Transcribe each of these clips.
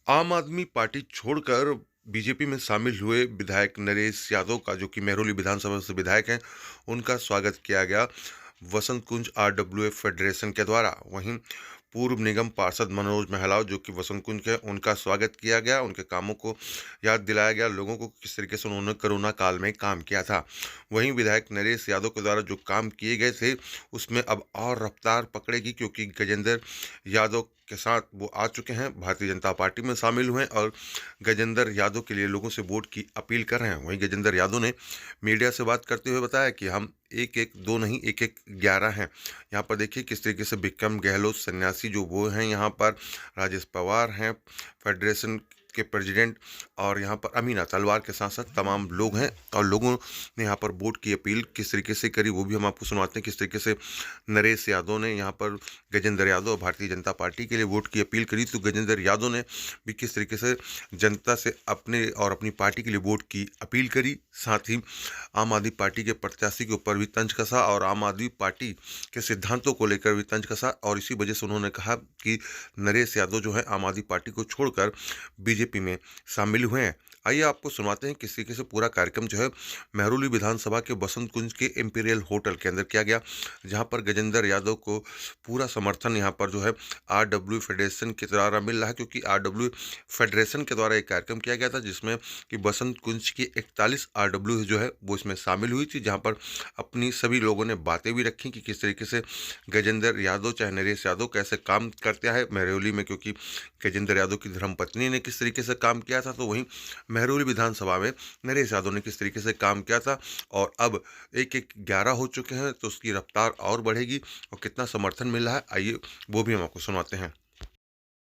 आम आदमी पार्टी छोड़कर बीजेपी में शामिल हुए विधायक नरेश यादव का, जो कि महरौली विधानसभा से विधायक हैं, उनका स्वागत किया गया वसंत कुंज आरडब्ल्यूएफ फेडरेशन के द्वारा। वहीं पूर्व निगम पार्षद मनोज महलाव, जो कि वसंत कुंज के, उनका स्वागत किया गया। उनके कामों को याद दिलाया गया, लोगों को किस तरीके से उन्होंने कोरोना काल में काम किया था। वहीं विधायक नरेश यादव के द्वारा जो काम किए गए थे उसमें अब और रफ्तार पकड़ेगी, क्योंकि गजेंद्र यादव के साथ वो आ चुके हैं, भारतीय जनता पार्टी में शामिल हुए और गजेंद्र यादव के लिए लोगों से वोट की अपील कर रहे हैं। वहीं गजेंद्र यादव ने मीडिया से बात करते हुए बताया कि हम एक एक दो नहीं, एक एक 11 हैं। यहाँ पर देखिए किस तरीके से विक्रम गहलोत सन्यासी जो वो हैं, यहाँ पर राजेश पवार हैं फेडरेशन के प्रेसिडेंट, और यहाँ पर अमीना तलवार के साथ साथ तमाम लोग हैं। और लोगों ने यहाँ पर वोट की अपील किस तरीके से करी वो भी हम आपको सुनवाते हैं। किस तरीके से नरेश यादव ने यहाँ पर गजेंद्र यादव भारतीय जनता पार्टी के लिए वोट की अपील करी, तो गजेंद्र यादव ने भी किस तरीके से जनता से अपने और अपनी पार्टी के लिए वोट की अपील करी। साथ ही आम आदमी पार्टी के प्रत्याशी के ऊपर भी तंज कसा और आम आदमी पार्टी के सिद्धांतों को लेकर भी तंज कसा, और इसी वजह से उन्होंने कहा कि नरेश यादव जो है आम आदमी पार्टी को छोड़कर बीजेपी में शामिल हुए हैं। आइए आपको सुनाते हैं किस तरीके से पूरा कार्यक्रम जो है महरौली विधानसभा के बसंत कुंज के इंपीरियल होटल के अंदर किया गया, जहां पर गजेंद्र यादव को पूरा समर्थन यहाँ पर जो है आरडब्ल्यू फेडरेशन के द्वारा मिल रहा है, क्योंकि आरडब्ल्यू फेडरेशन के द्वारा एक कार्यक्रम किया गया था जिसमें कि बसंत कुंज की 41 आरडब्ल्यू जो है वो इसमें शामिल हुई थी, जहाँ पर अपनी सभी लोगों ने बातें भी रखी कि किस तरीके से गजेंद्र यादव चाहे नरेश यादव कैसे काम करते हैं महरौली में, क्योंकि गजेंद्र यादव की धर्मपत्नी ने किस तरीके से काम किया था, तो वहीं महरौली विधानसभा में नरेश यादव ने किस तरीके से काम किया था। और अब एक एक 11 हो चुके हैं, तो उसकी रफ्तार और बढ़ेगी और कितना समर्थन मिल रहा है आइए वो भी हम आपको सुनाते हैं।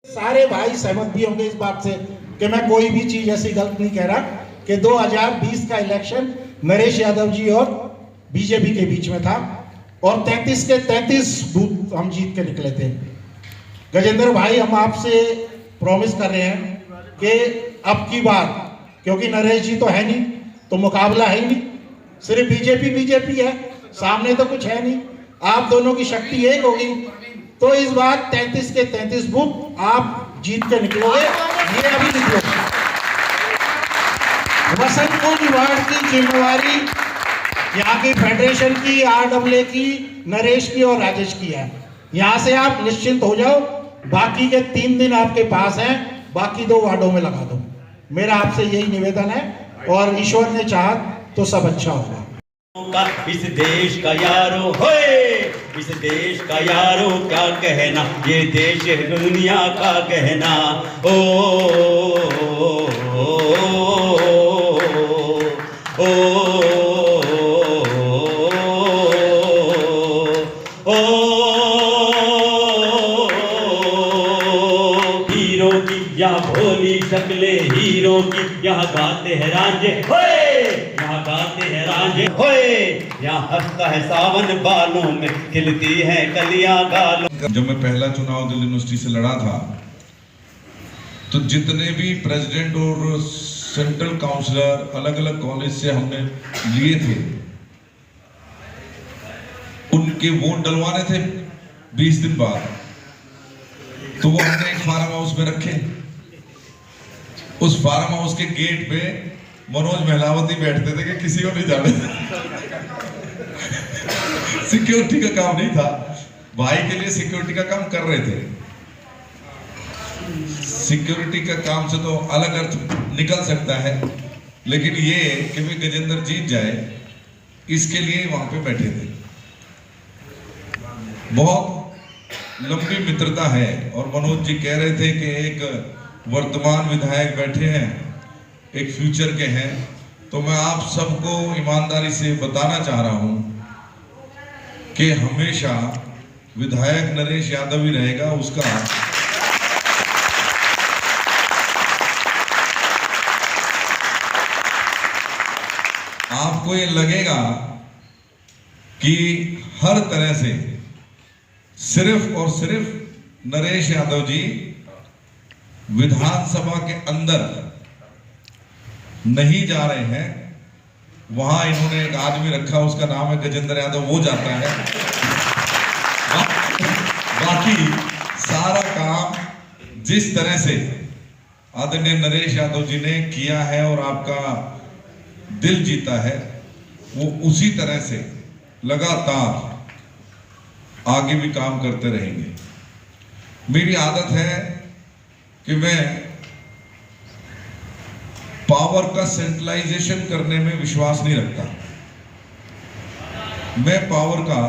सारे भाई सहमत भी होंगे इस बात से कि मैं कोई भी चीज ऐसी गलत नहीं कह रहा कि 2020 का इलेक्शन नरेश यादव जी और बीजेपी के बीच में था और 33 के 33 बूथ हम जीत के निकले थे। गजेंद्र भाई, हम आपसे प्रॉमिस कर रहे हैं कि अब की बार, क्योंकि नरेश जी तो है नहीं तो मुकाबला है ही नहीं, सिर्फ बीजेपी है, सामने तो कुछ है नहीं, आप दोनों की शक्ति एक होगी, तो इस बार 33 के 33 बूथ आप जीत के निकलोगे। ये अभी निकलोगे। वसंत कुंज वार्ड की जिम्मेवारी यहाँ की फेडरेशन की, आरडब्ल्यू की, नरेश की और राजेश की है। यहाँ से आप निश्चिंत हो जाओ, बाकी के 3 दिन आपके पास हैं, बाकी 2 वार्डों में लगा दो। मेरा आपसे यही निवेदन है और ईश्वर ने चाहा तो सब अच्छा होगा। इस देश का यारो होए, इस देश का यारो क्या कहना, ये देश है दुनिया का कहना। ओ, ओ, ओ, ओ, हीरो की यहाँ भोली शक्ले, हीरो की यहाँ गाते हैं रांझे होए, यहाँ गाते हैं रांझे होए, यहाँ हंसता है सावन बालों में, खिलती है कलियां गालों। जब मैं पहला चुनाव दिल्ली यूनिवर्सिटी से लड़ा था तो जितने भी प्रेसिडेंट और सेंट्रल काउंसलर अलग अलग कॉलेज से हमने लिए थे, उनके वोट डलवाने थे 20 दिन बाद, तो वो हमने एक फार्म हाउस में रखे। उस फार्म हाउस के गेट पे मनोज महलावती बैठते थे कि किसी को नहीं जाने। सिक्योरिटी का काम नहीं था, भाई के लिए सिक्योरिटी का काम कर रहे थे। सिक्योरिटी का काम से तो अलग अर्थ निकल सकता है, लेकिन ये कि भी गजेंद्र जीत जाए इसके लिए वहां पे बैठे थे। बहुत लंबी मित्रता है और मनोज जी कह रहे थे कि एक वर्तमान विधायक बैठे हैं, एक फ्यूचर के हैं, तो मैं आप सबको ईमानदारी से बताना चाह रहा हूं कि हमेशा विधायक नरेश यादव ही रहेगा। उसका आपको ये लगेगा कि हर तरह से सिर्फ और सिर्फ नरेश यादव जी विधानसभा के अंदर नहीं जा रहे हैं, वहां इन्होंने एक आदमी रखा, उसका नाम है गजेंद्र यादव, वो जाता है। बाकी सारा काम जिस तरह से आदरणीय नरेश यादव जी ने किया है और आपका दिल जीता है, वो उसी तरह से लगातार आगे भी काम करते रहेंगे। मेरी आदत है कि मैं पावर का सेंट्रलाइजेशन करने में विश्वास नहीं रखता। मैं पावर का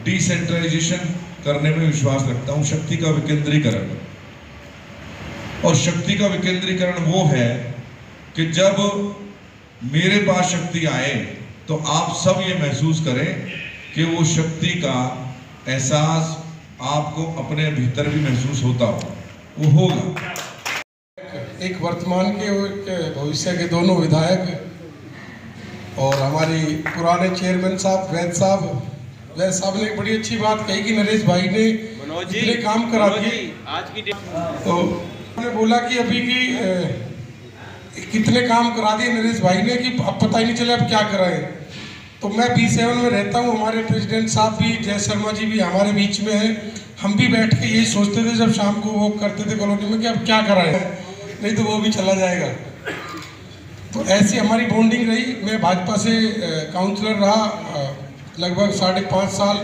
डिसेंट्रलाइजेशन करने में विश्वास रखता हूं, शक्ति का विकेंद्रीकरण। और शक्ति का विकेंद्रीकरण वो है कि जब मेरे पास शक्ति आए तो आप सब ये महसूस करें कि वो शक्ति का एहसास आपको अपने भीतर भी महसूस होता हो, वो होगा। एक वर्तमान के भविष्य के दोनों विधायक और हमारे पुराने चेयरमैन साहब वैद साहब ने एक बड़ी अच्छी बात कही कि नरेश भाई ने इतने काम करा दिए। आज की तो उन्होंने बोला कि अभी की कितने काम करा दिए नरेश भाई ने कि अब पता ही नहीं चले अब क्या कराएं। तो मैं B7 में रहता हूँ, हमारे प्रेसिडेंट साहब भी, जय शर्मा जी भी हमारे बीच में हैं। हम भी बैठ के यही सोचते थे जब शाम को वो करते थे कॉलोनी में कि अब क्या कराएं, नहीं तो वो भी चला जाएगा। तो ऐसी हमारी बॉन्डिंग रही। मैं भाजपा से काउंसलर रहा लगभग 5.5 साल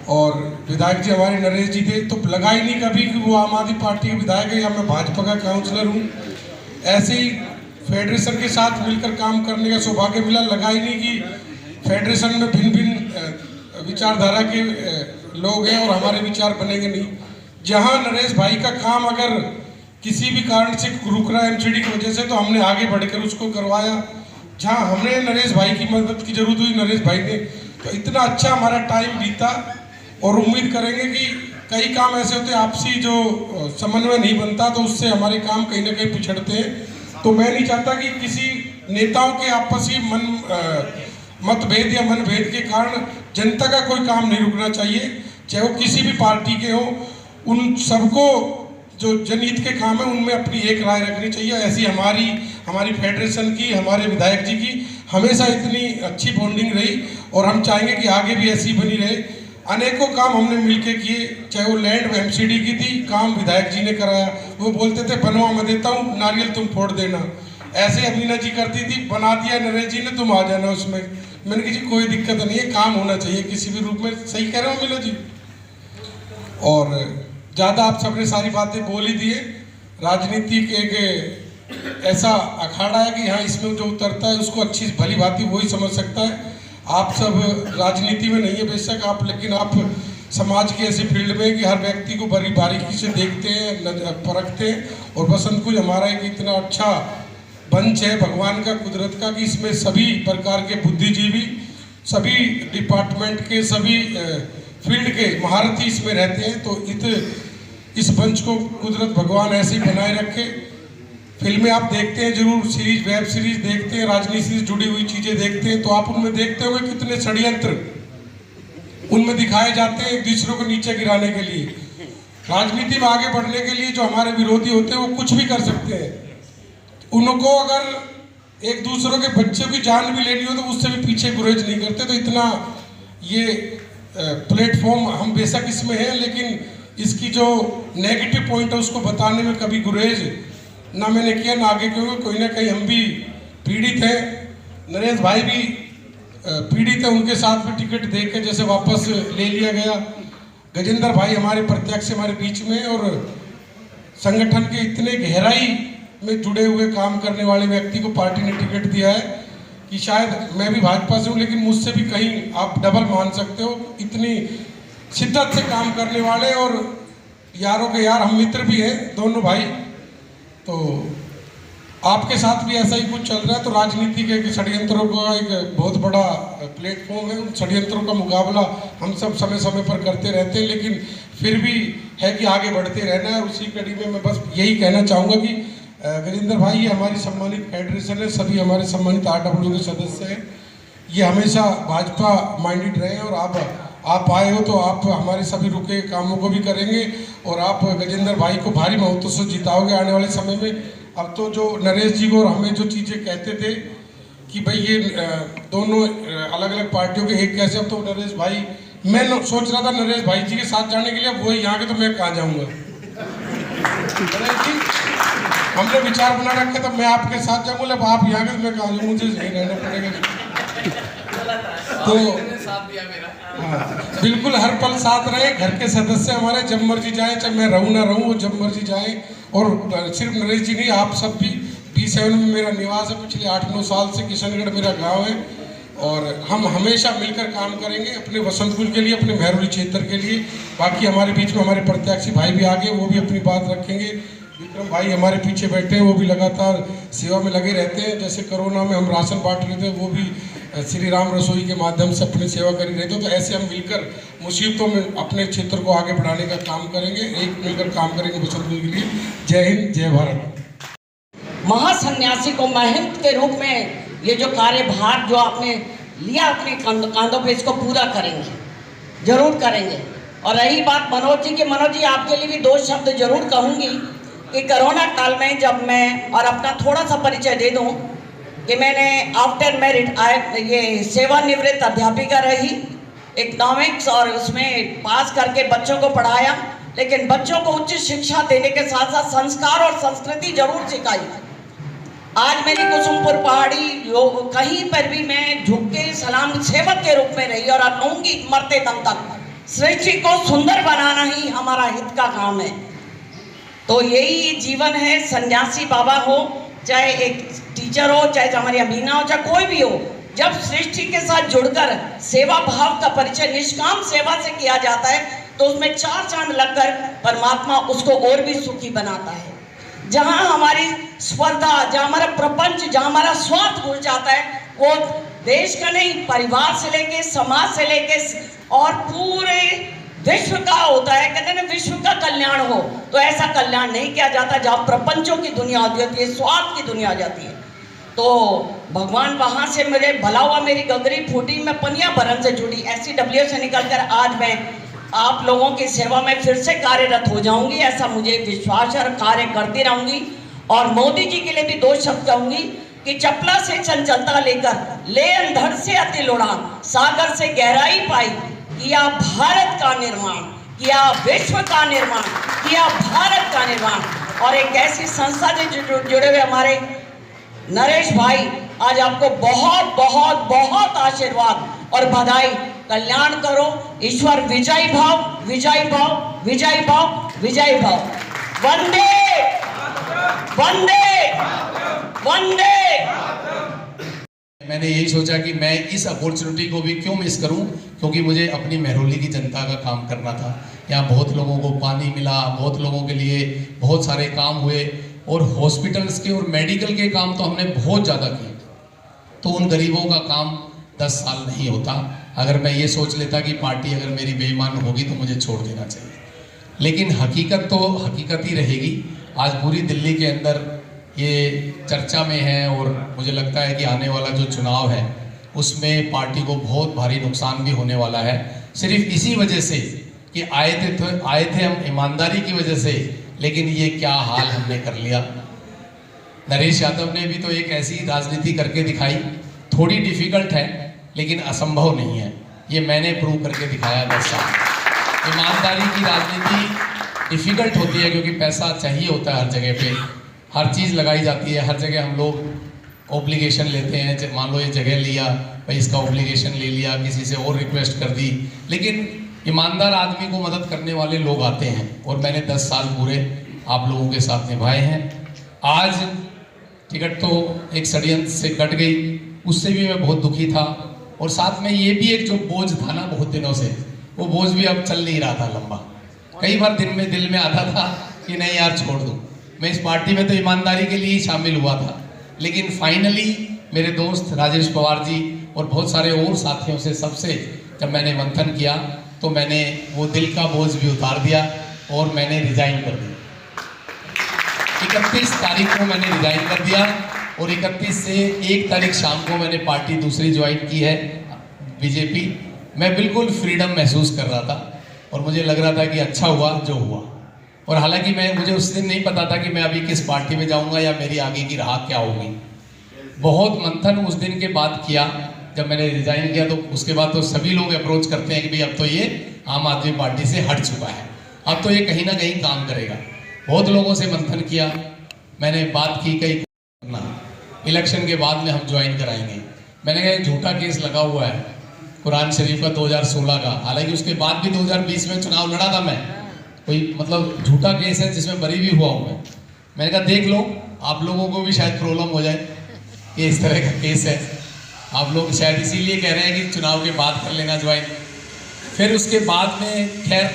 और विधायक जी हमारे नरेश जी थे, तो लगा ही नहीं कभी कि वो आम आदमी पार्टी के विधायक है या मैं भाजपा का काउंसलर हूँ। ऐसे ही फेडरेशन के साथ मिलकर काम करने का सौभाग्य मिला। लगा ही नहीं कि फेडरेशन में भिन्न भिन्न विचारधारा के लोग हैं और हमारे विचार बनेंगे नहीं। जहाँ नरेश भाई का काम अगर किसी भी कारण से रुक रहा है MCD की वजह से, तो हमने आगे बढ़कर उसको करवाया। जहाँ हमने नरेश भाई की मदद की जरूरत हुई, नरेश भाई ने, तो इतना अच्छा हमारा टाइम बीता। और उम्मीद करेंगे कि कई काम ऐसे होते हैं आपसी जो समन्वय नहीं बनता, तो उससे हमारे काम कहीं ना कहीं पिछड़ते हैं। तो मैं नहीं चाहता कि किसी नेताओं के आपसी मतभेद या मनभेद के कारण जनता का कोई काम नहीं रुकना चाहिए, चाहे वो किसी भी पार्टी के हो। उन सबको जो जनहित के काम है उनमें अपनी एक राय रखनी चाहिए। ऐसी हमारी फेडरेशन की, हमारे विधायक जी की हमेशा इतनी अच्छी बॉन्डिंग रही और हम चाहेंगे कि आगे भी ऐसी बनी रहे। अनेकों काम हमने मिलके किए, चाहे वो लैंड MCD की थी, काम विधायक जी ने कराया। वो बोलते थे बनवा मैं देता हूँ, नारियल तुम फोड़ देना। ऐसे अमीना जी करती थी, बना दिया नरेश जी ने, तुम आ जाना उसमें। मैंने कहा जी कोई दिक्कत नहीं है, काम होना चाहिए किसी भी रूप में। सही कह रहे हो अमीना जी? और ज़्यादा आप सबने सारी बातें बोल ही दिए। राजनीति के एक ऐसा अखाड़ा है कि हाँ इसमें जो उतरता है उसको अच्छी भली भांति वही समझ सकता है। आप सब राजनीति में नहीं है बेशक आप, लेकिन आप समाज की ऐसी फील्ड में कि हर व्यक्ति को बड़ी बारीकी से देखते हैं, परखते हैं। और बसंत कुंज हमारा एक इतना अच्छा मंच है भगवान का, कुदरत का, कि इसमें सभी प्रकार के बुद्धिजीवी, सभी डिपार्टमेंट के, सभी फील्ड के महारथी इसमें रहते हैं। तो इस मंच को कुदरत भगवान ऐसे ही बनाए रखे। फिल्में आप देखते हैं जरूर, सीरीज, वेब सीरीज देखते हैं, राजनीति से जुड़ी हुई चीज़ें देखते हैं, तो आप उनमें देखते होंगे कितने षड्यंत्र उनमें दिखाए जाते हैं एक दूसरे को नीचे गिराने के लिए। राजनीति में आगे बढ़ने के लिए जो हमारे विरोधी होते हैं वो कुछ भी कर सकते हैं। उनको अगर एक दूसरों के बच्चों की जान भी लेनी हो तो उससे भी पीछे गुरेज नहीं करते। तो इतना ये प्लेटफॉर्म हम बेशक इसमें है, लेकिन इसकी जो नेगेटिव पॉइंट है उसको बताने में कभी गुरेज ना मैंने किया ना आगे, क्योंकि कोई ना कहीं हम भी पीड़ित हैं। नरेश भाई भी पीड़ित है, उनके साथ भी टिकट दे के जैसे वापस ले लिया गया। गजेंद्र भाई हमारे प्रत्यक्ष हमारे बीच में और संगठन के इतने गहराई में जुड़े हुए काम करने वाले व्यक्ति को पार्टी ने टिकट दिया है कि शायद मैं भी भाजपा से हूँ लेकिन मुझसे भी कहीं आप डबल मान सकते हो। इतनी शिद्दत से काम करने वाले और यारों के यार, हम मित्र भी हैं दोनों भाई। तो आपके साथ भी ऐसा ही कुछ चल रहा है। तो राजनीति के षड्यंत्रों का एक बहुत बड़ा प्लेटफॉर्म है। उन षड्यंत्रों का मुकाबला हम सब समय समय पर करते रहते हैं, लेकिन फिर भी है कि आगे बढ़ते रहना है। उसी कड़ी में मैं बस यही कहना चाहूँगा कि गजेंद्र भाई, ये हमारी सम्मानित फेडरेशन है, सभी हमारे सम्मानित RW के सदस्य हैं। ये हमेशा भाजपा माइंडेड रहे और आप आए हो तो आप हमारे सभी रुके कामों को भी करेंगे और आप गजेंद्र भाई को भारी बहुमतों से जिताओगे आने वाले समय में। अब तो जो नरेश जी को और हमें जो चीज़ें कहते थे कि भाई ये दोनों अलग अलग पार्टियों के एक कैसे, अब तो नरेश भाई, मैं सोच रहा था नरेश भाई जी के साथ जाने के लिए, अब वही यहाँ के तो मैं कहाँ जाऊँगा। नरेश जी हमने विचार बना रखे तो मैं आपके साथ जाऊँ, बोले आप यहाँ के, मैं कहा मुझे यहीं रहना पड़ेगा। तो हाँ, बिल्कुल हर पल साथ रहे, घर के सदस्य हमारे, जब मर्जी जाए, चाहे मैं रहूँ ना रहूँ, वो जब मर्जी जाए। और सिर्फ नरेश जी नहीं, आप सब भी। B7 में मेरा निवास है पिछले 8-9 साल से, किशनगढ़ मेरा गांव है, और हम हमेशा मिलकर काम करेंगे अपने वसंतकुंज के लिए, अपने महरौली क्षेत्र के लिए। बाकी हमारे बीच में हमारे प्रत्याशी भाई भी आगे, वो भी अपनी बात रखेंगे। विक्रम भाई हमारे पीछे बैठे हैं, वो भी लगातार सेवा में लगे रहते हैं। जैसे कोरोना में हम राशन बांट रहे थे, वो भी श्री राम रसोई के माध्यम से अपनी सेवा कर रहे थे। तो ऐसे हम मिलकर मुसीबतों में अपने क्षेत्र को आगे बढ़ाने का काम करेंगे, एक मिलकर काम करेंगे वसंतकुंज के लिए। जय हिंद, जय भारत। महासन्यासी को महंत के रूप में ये जो कार्यभार जो आपने लिया अपने कांधों पे, इसको पूरा करेंगे, जरूर करेंगे। और रही बात मनोज जी की, मनोज जी आपके लिए भी 2 शब्द जरूर कहूँगी कि कोरोना काल में जब मैं, और अपना थोड़ा सा परिचय दे दूँ कि मैंने आफ्टर मैरिट ये सेवानिवृत्त अध्यापिका रही इकोनॉमिक्स, और उसमें पास करके बच्चों को पढ़ाया, लेकिन बच्चों को उच्च शिक्षा देने के साथ साथ संस्कार और संस्कृति जरूर सिखाई। आज मेरी कुसुमपुर पहाड़ी कहीं पर भी मैं झुक के सलाम सेवक के रूप में रही, और कहूँगी मरते दम तक सृष्टि को सुंदर बनाना ही हमारा हित का काम है। तो यही जीवन है। सन्यासी बाबा हो, चाहे एक टीचर हो, चाहे हमारी अमीना हो, चाहे कोई भी हो, जब सृष्टि के साथ जुड़कर सेवा भाव का परिचय निष्काम सेवा से किया जाता है, तो उसमें 4 चांद लगकर परमात्मा उसको और भी सुखी बनाता है। जहाँ हमारी स्पर्धा, जहाँ हमारा प्रपंच, जहाँ हमारा स्वार्थ घुस जाता है, वो देश का नहीं, परिवार से लेके, समाज से लेके और पूरे विश्व का होता है। कहते हैं ना, विश्व का कल्याण हो, तो ऐसा कल्याण नहीं किया जाता जहाँ प्रपंचों की दुनिया होती है, स्वार्थ की दुनिया आ जाती है। तो भगवान वहाँ से मेरे भला हुआ, मेरी गगरी फूटी, मैं पनिया भरन से जुड़ी, SCW से निकलकर आज मैं आप लोगों की सेवा में फिर से कार्यरत हो जाऊंगी, ऐसा मुझे विश्वास है, और कार्य करती रहूंगी। और मोदी जी के लिए भी 2 शब्द कहूंगी कि चपला से चंचलता लेकर ले अंधड़ से अति उड़ान, सागर से गहराई पाई, किया भारत का निर्माण, किया विश्व का निर्माण, किया भारत का निर्माण। और एक ऐसी संस्था से जुड़े हुए हमारे नरेश भाई, आज आपको बहुत बहुत बहुत आशीर्वाद और बधाई। कल्याण करो, ईश्वर विजयी भाव, विजयी भाव, विजयी भाव, विजयी भाव। वंदे वंदे वंदे। मैंने यही सोचा कि मैं इस अपॉर्चुनिटी को भी क्यों मिस करूं, क्योंकि मुझे अपनी महरौली की जनता का काम करना था। यहाँ बहुत लोगों को पानी मिला, बहुत लोगों के लिए बहुत सारे काम हुए, और हॉस्पिटल्स के और मेडिकल के काम तो हमने बहुत ज़्यादा किए। तो उन गरीबों का काम 10 साल नहीं होता। अगर मैं ये सोच लेता कि पार्टी अगर मेरी बेईमान होगी तो मुझे छोड़ देना चाहिए, लेकिन हकीकत तो हकीकत ही रहेगी। आज पूरी दिल्ली के अंदर ये चर्चा में है, और मुझे लगता है कि आने वाला जो चुनाव है उसमें पार्टी को बहुत भारी नुकसान भी होने वाला है, सिर्फ इसी वजह से कि आए थे हम ईमानदारी की वजह से, लेकिन ये क्या हाल हमने कर लिया। नरेश यादव ने भी तो एक ऐसी राजनीति करके दिखाई, थोड़ी डिफिकल्ट है लेकिन असंभव नहीं है। ये मैंने प्रूव करके दिखाया 10 साल। ईमानदारी की राजनीति डिफिकल्ट होती है क्योंकि पैसा चाहिए होता है हर जगह पे, हर चीज़ लगाई जाती है, हर जगह हम लोग ऑब्लिगेशन लेते हैं। मान लो ये जगह लिया भाई, इसका ऑब्लिगेशन ले लिया, किसी से और रिक्वेस्ट कर दी, लेकिन ईमानदार आदमी को मदद करने वाले लोग आते हैं, और मैंने 10 साल पूरे आप लोगों के साथ निभाए हैं। आज टिकट तो एक षड्यंत्र से कट गई, उससे भी मैं बहुत दुखी था, और साथ में ये भी एक जो बोझ था ना बहुत दिनों से, वो बोझ भी अब चल नहीं रहा था लंबा। कई बार दिल में आता था कि नहीं यार छोड़ दूँ। मैं इस पार्टी में तो ईमानदारी के लिए ही शामिल हुआ था, लेकिन फाइनली मेरे दोस्त राजेश पवार जी और बहुत सारे और साथियों से सबसे जब मैंने मंथन किया तो मैंने वो दिल का बोझ भी उतार दिया और मैंने रिजाइन कर दिया। 31 तारीख को मैंने रिजाइन कर दिया, और 31 से 1 तारीख शाम को मैंने पार्टी दूसरी ज्वाइन की है, बीजेपी। मैं बिल्कुल फ्रीडम महसूस कर रहा था, और मुझे लग रहा था कि अच्छा हुआ जो हुआ। और हालांकि मुझे उस दिन नहीं पता था कि मैं अभी किस पार्टी में जाऊंगा या मेरी आगे की राह क्या होगी। बहुत मंथन उस दिन के बाद किया जब मैंने रिजाइन किया, तो उसके बाद तो सभी लोग अप्रोच करते हैं कि भाई अब तो ये आम आदमी पार्टी से हट चुका है, अब तो ये कहीं ना कहीं काम करेगा। बहुत लोगों से मंथन किया, मैंने बात की कई ना इलेक्शन के बाद में हम ज्वाइन कराएंगे। मैंने कहा झूठा केस लगा हुआ है कुरान शरीफ का 2016 का, हालांकि उसके बाद भी 2020 में चुनाव लड़ा था मैं, कोई मतलब झूठा केस है जिसमें बरी भी हुआ हूँ मैं। मैंने कहा देख लो, आप लोगों को भी शायद प्रॉब्लम हो जाए, ये इस तरह का केस है, आप लोग शायद इसीलिए कह रहे हैं कि चुनाव के बाद कर लेना ज्वाइन। फिर उसके बाद में खैर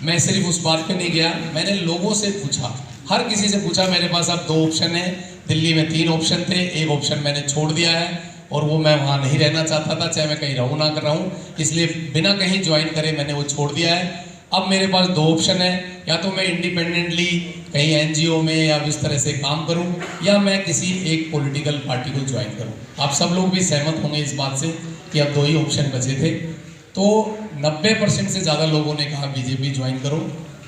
मैं सिर्फ उस बात पे नहीं गया, मैंने लोगों से पूछा, हर किसी से पूछा। मेरे पास अब 2 ऑप्शन है, दिल्ली में 3 ऑप्शन थे, एक ऑप्शन मैंने छोड़ दिया है और वो मैं वहाँ नहीं रहना चाहता था, चाहे मैं कहीं रहूँ ना कर रहा हूँ, इसलिए बिना कहीं ज्वाइन करे मैंने वो छोड़ दिया है। अब मेरे पास 2 ऑप्शन है, या तो मैं इंडिपेंडेंटली कहीं एनजीओ में या इस तरह से काम करूं, या मैं किसी एक पॉलिटिकल पार्टी को ज्वाइन करूं। आप सब लोग भी सहमत होंगे इस बात से कि अब 2 ही ऑप्शन बचे थे। तो 90% से ज़्यादा लोगों ने कहा बीजेपी ज्वाइन करो,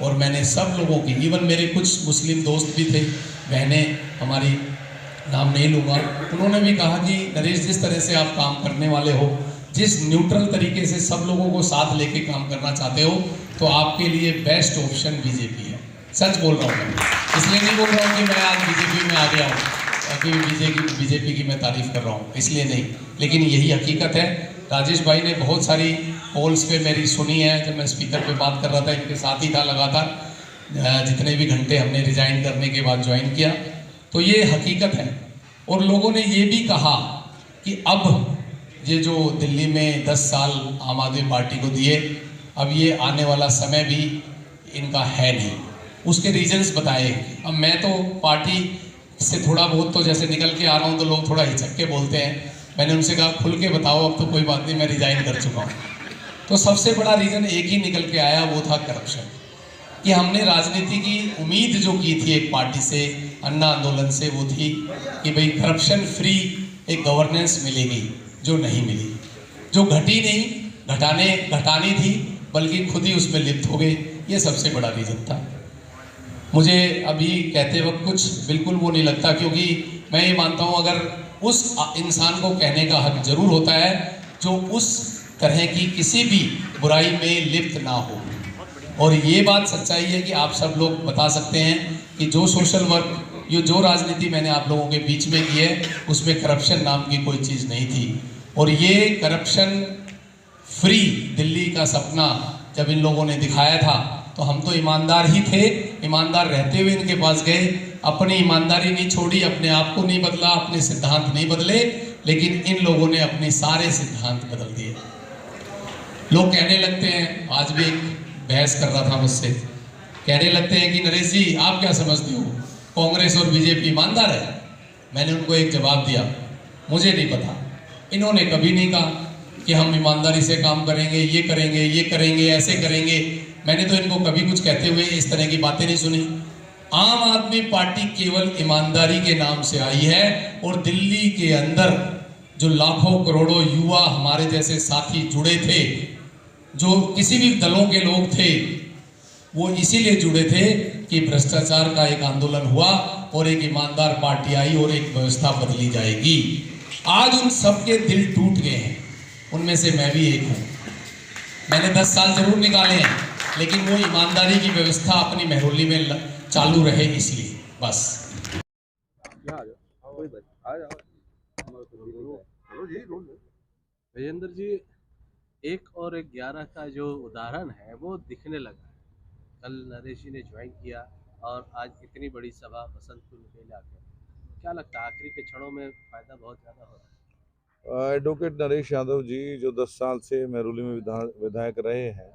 और मैंने सब लोगों की, इवन मेरे कुछ मुस्लिम दोस्त भी थे, बहनें हमारी, नाम नहीं लूँगा, उन्होंने भी कहा कि नरेश जिस तरह से आप काम करने वाले हो, जिस न्यूट्रल तरीके से सब लोगों को साथ लेके काम करना चाहते हो, तो आपके लिए बेस्ट ऑप्शन बीजेपी है। सच बोल रहा हूँ मैं, इसलिए नहीं बोल रहा हूँ कि मैं आज बीजेपी में आ गया हूँ कि बीजेपी की मैं तारीफ कर रहा हूँ, इसलिए नहीं, लेकिन यही हकीकत है। राजेश भाई ने बहुत सारी कॉल्स पे मेरी सुनी है, जब मैं स्पीकर पे बात कर रहा था इनके साथ ही था लगातार, जितने भी घंटे हमने रिजाइन करने के बाद ज्वाइन किया, तो ये हकीकत है। और लोगों ने ये भी कहा कि अब ये जो दिल्ली में 10 साल आम आदमी पार्टी को दिए, अब ये आने वाला समय भी इनका है नहीं, उसके रीजंस बताए। अब मैं तो पार्टी से थोड़ा बहुत तो जैसे निकल के आ रहा हूँ तो लोग थोड़ा हिचक के बोलते हैं, मैंने उनसे कहा खुल के बताओ, अब तो कोई बात नहीं, मैं रिजाइन कर चुका हूँ। तो सबसे बड़ा रीज़न एक ही निकल के आया, वो था करप्शन। कि हमने राजनीति की उम्मीद जो की थी एक पार्टी से, अन्ना आंदोलन से, वो थी कि भाई करप्शन फ्री एक गवर्नेंस मिलेगी, जो नहीं मिली, जो घटी नहीं, घटानी थी, बल्कि खुद ही उसमें लिप्त हो गए। ये सबसे बड़ा रीज़न था। मुझे अभी कहते वक्त कुछ बिल्कुल वो नहीं लगता, क्योंकि मैं ये मानता हूँ अगर उस इंसान को कहने का हक जरूर होता है जो उस तरह की किसी भी बुराई में लिप्त ना हो। और ये बात सच्चाई है कि आप सब लोग बता सकते हैं कि जो सोशल वर्क, ये जो राजनीति मैंने आप लोगों के बीच में की है, उसमें करप्शन नाम की कोई चीज़ नहीं थी। और ये करप्शन फ्री दिल्ली का सपना जब इन लोगों ने दिखाया था, तो हम तो ईमानदार ही थे, ईमानदार रहते हुए इनके पास गए, अपनी ईमानदारी नहीं छोड़ी, अपने आप को नहीं बदला, अपने सिद्धांत नहीं बदले, लेकिन इन लोगों ने अपने सारे सिद्धांत बदल दिए। लोग कहने लगते हैं, आज भी एक बहस कर रहा था मुझसे, कहने लगते हैं कि नरेश जी आप क्या समझते हो, कांग्रेस और बीजेपी ईमानदार है? मैंने उनको एक जवाब दिया, मुझे नहीं पता। इन्होंने कभी नहीं कहा कि हम ईमानदारी से काम करेंगे, ये करेंगे, ऐसे करेंगे। मैंने तो इनको कभी कुछ कहते हुए इस तरह की बातें नहीं सुनी। आम आदमी पार्टी केवल ईमानदारी के नाम से आई है, और दिल्ली के अंदर जो लाखों करोड़ों युवा हमारे जैसे साथी जुड़े थे, जो किसी भी दलों के लोग थे, वो इसीलिए जुड़े थे कि भ्रष्टाचार का एक आंदोलन हुआ और एक ईमानदार पार्टी आई और एक व्यवस्था बदली जाएगी। आज उन सबके दिल टूट गए हैं, उनमें से मैं भी एक हूँ। मैंने 10 साल जरूर निकाले हैं, लेकिन वो ईमानदारी की व्यवस्था अपनी महरौली में चालू रहे, इसलिए बस। विजेंद्र जी, 1 और 11 का जो उदाहरण है वो दिखने लगा है। कल नरेश जी ने ज्वाइन किया और आज इतनी बड़ी सभा बसंत कुंज में जाकर, क्या लगता है आखिरी के क्षणों में फायदा बहुत ज़्यादा हो रहा है? एडवोकेट नरेश यादव जी जो 10 साल से महरौली में विधायक रहे हैं,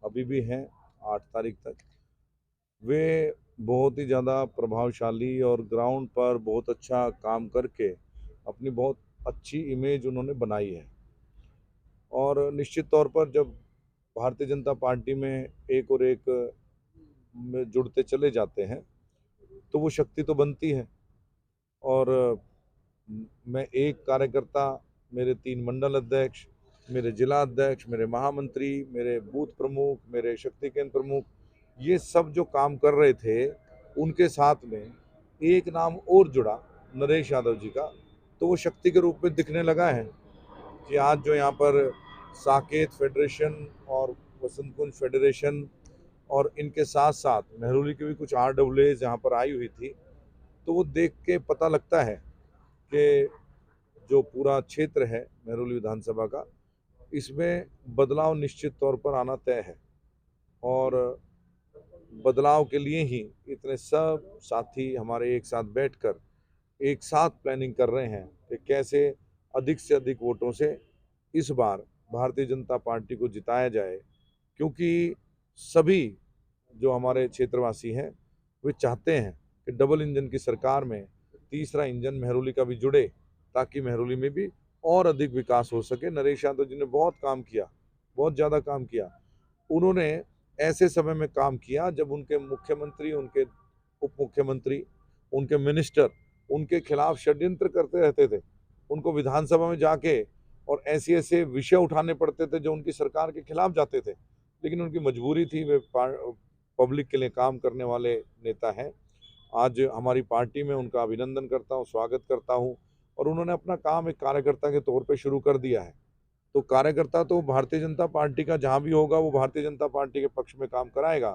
अभी भी हैं 8 तारीख तक, वे बहुत ही ज़्यादा प्रभावशाली और ग्राउंड पर बहुत अच्छा काम करके अपनी बहुत अच्छी इमेज उन्होंने बनाई है। और निश्चित तौर पर जब भारतीय जनता पार्टी में एक और एक में जुड़ते चले जाते हैं तो वो शक्ति तो बनती है। और मैं एक कार्यकर्ता, मेरे 3 मंडल अध्यक्ष, मेरे जिला अध्यक्ष, मेरे महामंत्री, मेरे बूथ प्रमुख, मेरे शक्ति केंद्र प्रमुख, ये सब जो काम कर रहे थे, उनके साथ में एक नाम और जुड़ा नरेश यादव जी का, तो वो शक्ति के रूप में दिखने लगा है कि आज जो यहाँ पर साकेत फेडरेशन और वसंत कुंज फेडरेशन और इनके साथ साथ महरौली की भी कुछ RWAs यहाँ पर आई हुई थी, तो वो देख के पता लगता है कि जो पूरा क्षेत्र है मेहरौली विधानसभा का, इसमें बदलाव निश्चित तौर पर आना तय है। और बदलाव के लिए ही इतने सब साथी हमारे एक साथ बैठकर एक साथ प्लानिंग कर रहे हैं कि कैसे अधिक से अधिक वोटों से इस बार भारतीय जनता पार्टी को जिताया जाए, क्योंकि सभी जो हमारे क्षेत्रवासी हैं वे चाहते हैं कि डबल इंजन की सरकार में तीसरा इंजन मेहरौली का भी जुड़े, ताकि मेहरौली में भी और अधिक विकास हो सके। नरेश यादव जी ने बहुत काम किया, बहुत ज़्यादा काम किया। उन्होंने ऐसे समय में काम किया जब उनके मुख्यमंत्री, उनके उप मुख्यमंत्री, उनके मिनिस्टर उनके खिलाफ षड्यंत्र करते रहते थे। उनको विधानसभा में जाके और ऐसे ऐसे विषय उठाने पड़ते थे जो उनकी सरकार के खिलाफ जाते थे, लेकिन उनकी मजबूरी थी। वे पब्लिक के लिए काम करने वाले नेता हैं। आज हमारी पार्टी में उनका अभिनंदन करता हूँ, स्वागत करता हूँ। और उन्होंने अपना काम एक कार्यकर्ता के तौर पे शुरू कर दिया है। तो कार्यकर्ता तो भारतीय जनता पार्टी का जहाँ भी होगा वो भारतीय जनता पार्टी के पक्ष में काम कराएगा।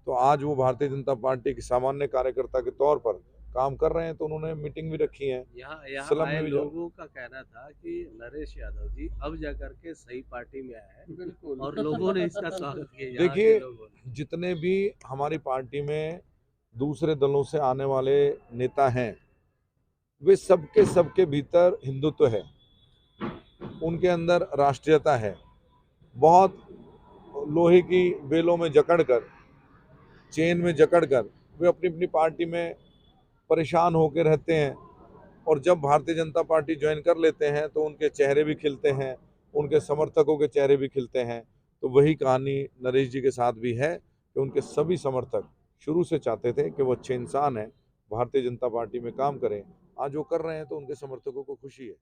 तो आज वो भारतीय जनता पार्टी के सामान्य कार्यकर्ता के तौर पर काम कर रहे हैं। तो उन्होंने मीटिंग भी रखी है। यहाँ स्लम आए में भी लोगों का कहना था कि नरेश यादव जी अब जाकर के सही पार्टी में आए हैं, बिल्कुल। और लोगों ने इसका स्वागत किया। यहाँ के देखिए, लोगों ने। जितने भी हमारी पार्टी में दूसरे दलों से आने वाले नेता हैं, वे सबके भीतर हिंदुत्व है, उनके अंदर राष्ट्रीयता है। बहुत लोहे की बेलों में जकड़कर, चेन में जकड़कर वे अपनी अपनी पार्टी में परेशान होकर रहते हैं, और जब भारतीय जनता पार्टी ज्वाइन कर लेते हैं तो उनके चेहरे भी खिलते हैं, उनके समर्थकों के चेहरे भी खिलते हैं। तो वही कहानी नरेश जी के साथ भी है कि उनके सभी समर्थक शुरू से चाहते थे कि वो अच्छे इंसान हैं, भारतीय जनता पार्टी में काम करें। आज वो कर रहे हैं तो उनके समर्थकों को खुशी है।